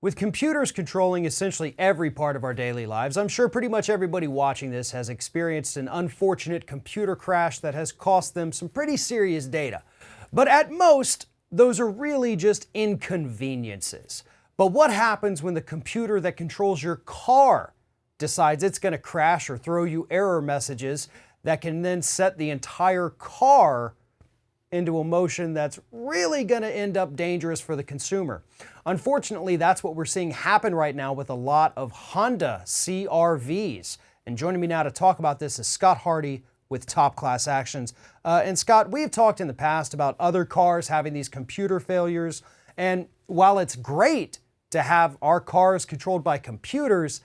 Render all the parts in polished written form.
With computers controlling essentially every part of our daily lives, I'm sure pretty much everybody watching this has experienced an unfortunate computer crash that has cost them some pretty serious data. But at most, those are really just inconveniences. But what happens when the computer that controls your car decides it's going to crash or throw you error messages that can then set the entire car into a motion that's really going to end up dangerous for the consumer? Unfortunately, that's what we're seeing happen right now with a lot of Honda CR-Vs. And joining me now to talk about this is Scott Hardy with Top Class Actions. And Scott, we've talked in the past about other cars having these computer failures. And while it's great to have our cars controlled by computers,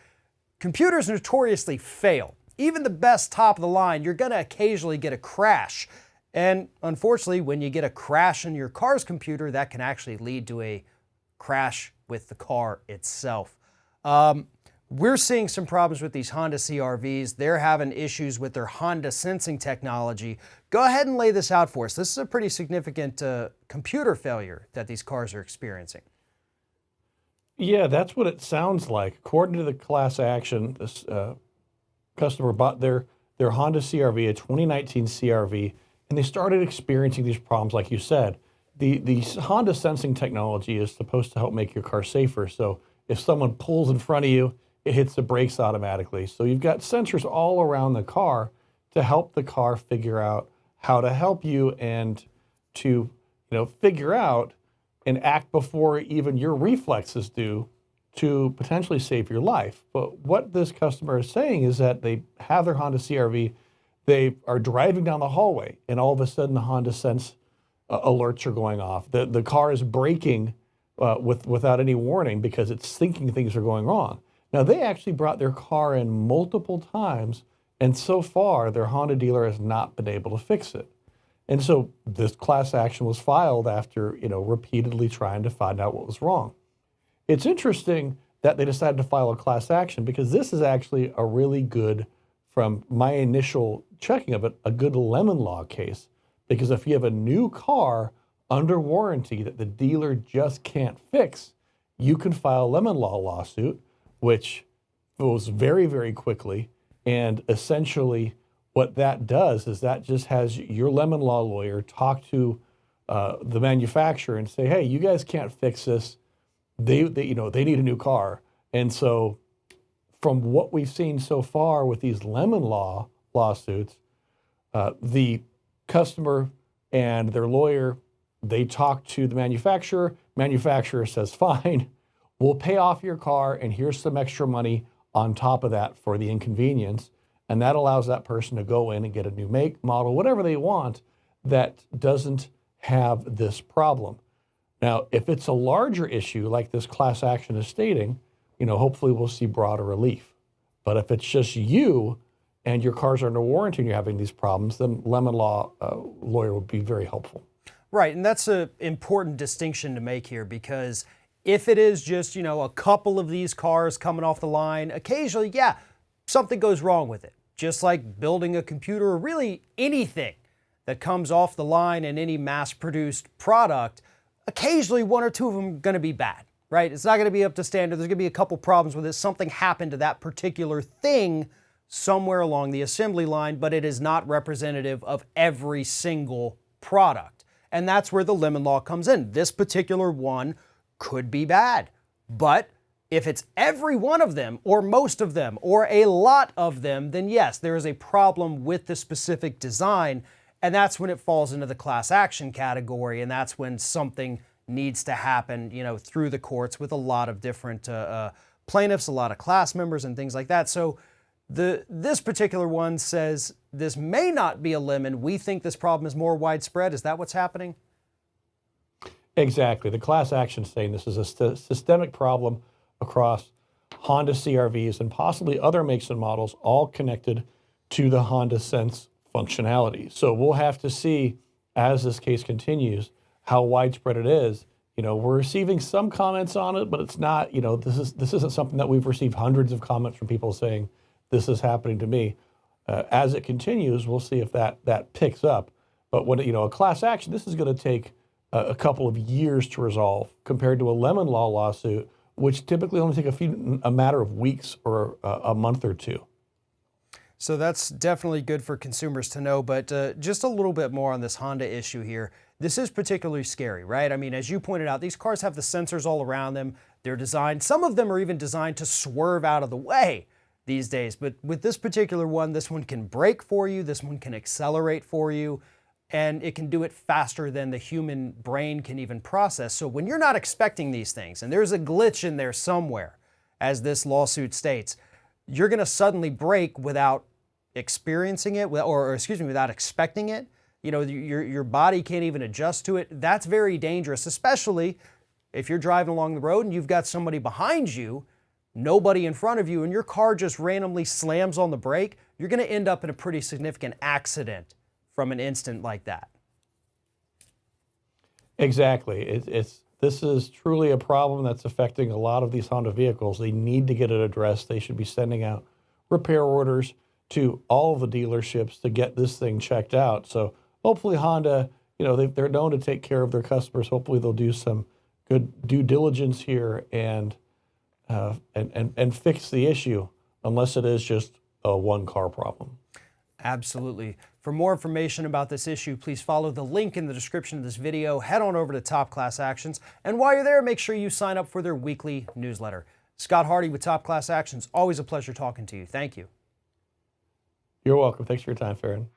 computers notoriously fail. Even the best top of the line, you're going to occasionally get a crash. And unfortunately, when you get a crash in your car's computer, that can actually lead to a crash with the car itself. We're seeing some problems with these Honda CR-Vs. They're having issues with their Honda sensing technology. Go ahead and lay this out for us. This is a pretty significant computer failure that these cars are experiencing. Yeah, that's what it sounds like. According to the class action, this customer bought their Honda CR-V, a 2019 CR-V, and they started experiencing these problems, like you said. The Honda sensing technology is supposed to help make your car safer. So if someone pulls in front of you, it hits the brakes automatically. So you've got sensors all around the car to help the car figure out how to help you and to figure out and act before even your reflexes do to potentially save your life. But what this customer is saying is that they have their Honda CR-V, they are driving down the hallway, and all of a sudden the Honda Sense alerts are going off. The car is braking without any warning because it's thinking things are going wrong. Now, they actually brought their car in multiple times, and so far their Honda dealer has not been able to fix it. And so this class action was filed after repeatedly trying to find out what was wrong. It's interesting that they decided to file a class action because this is actually a really good, from my initial checking of it, a good lemon law case. Because if you have a new car under warranty that the dealer just can't fix, you can file a lemon law lawsuit, which goes very, very quickly. And essentially what that does is that just has your lemon law lawyer talk to the manufacturer and say, hey, you guys can't fix this. They need a new car. And so from what we've seen so far with these lemon law lawsuits, the customer and their lawyer, they talk to the manufacturer. Manufacturer says, fine, we'll pay off your car and here's some extra money on top of that for the inconvenience. And that allows that person to go in and get a new make, model, whatever they want that doesn't have this problem. Now, if it's a larger issue like this class action is stating, hopefully we'll see broader relief. But if it's just you and your cars are under warranty and you're having these problems, then lemon law lawyer would be very helpful. Right, and that's an important distinction to make here because if it is just, a couple of these cars coming off the line, occasionally, yeah, something goes wrong with it. Just like building a computer or really anything that comes off the line in any mass-produced product, occasionally one or two of them are going to be bad, right? It's not going to be up to standard. There's going to be a couple problems with it. Something happened to that particular thing somewhere along the assembly line, but it is not representative of every single product. And that's where the lemon law comes in. This particular one could be bad, but if it's every one of them or most of them or a lot of them, then yes, there is a problem with the specific design. And that's when it falls into the class action category. And that's when something needs to happen, through the courts with a lot of different plaintiffs, a lot of class members and things like that. So this particular one says this may not be a lemon. We think this problem is more widespread. Is that what's happening? Exactly. The class action is saying this is a systemic problem across Honda CR-Vs and possibly other makes and models, all connected to the Honda Sense functionality. So we'll have to see as this case continues how widespread it is. We're receiving some comments on it, but it's not, this isn't something that we've received hundreds of comments from people saying this is happening to me. As it continues, we'll see if that picks up. But when a class action, this is going to take a couple of years to resolve compared to a lemon law lawsuit, which typically only take a matter of weeks or a month or two. So that's definitely good for consumers to know, but just a little bit more on this Honda issue here. This is particularly scary, right? I mean, as you pointed out, these cars have the sensors all around them. They're designed, some of them are even designed to swerve out of the way these days. But with this particular one, this one can brake for you, this one can accelerate for you, and it can do it faster than the human brain can even process. So when you're not expecting these things, and there's a glitch in there somewhere, as this lawsuit states, you're going to suddenly brake without experiencing it, or excuse me, without expecting it. You know, your body can't even adjust to it. That's very dangerous, especially if you're driving along the road and you've got somebody behind you, nobody in front of you, and your car just randomly slams on the brake. You're going to end up in a pretty significant accident from an instant like that. Exactly. This is truly a problem that's affecting a lot of these Honda vehicles. They need to get it addressed. They should be sending out repair orders to all of the dealerships to get this thing checked out. So hopefully Honda, you know, they're known to take care of their customers. Hopefully they'll do some good due diligence here and fix the issue, unless it is just a one car problem. Absolutely. For more information about this issue, please follow the link in the description of this video. Head on over to Top Class Actions. And while you're there, make sure you sign up for their weekly newsletter. Scott Hardy with Top Class Actions. Always a pleasure talking to you. Thank you. You're welcome. Thanks for your time, Farron.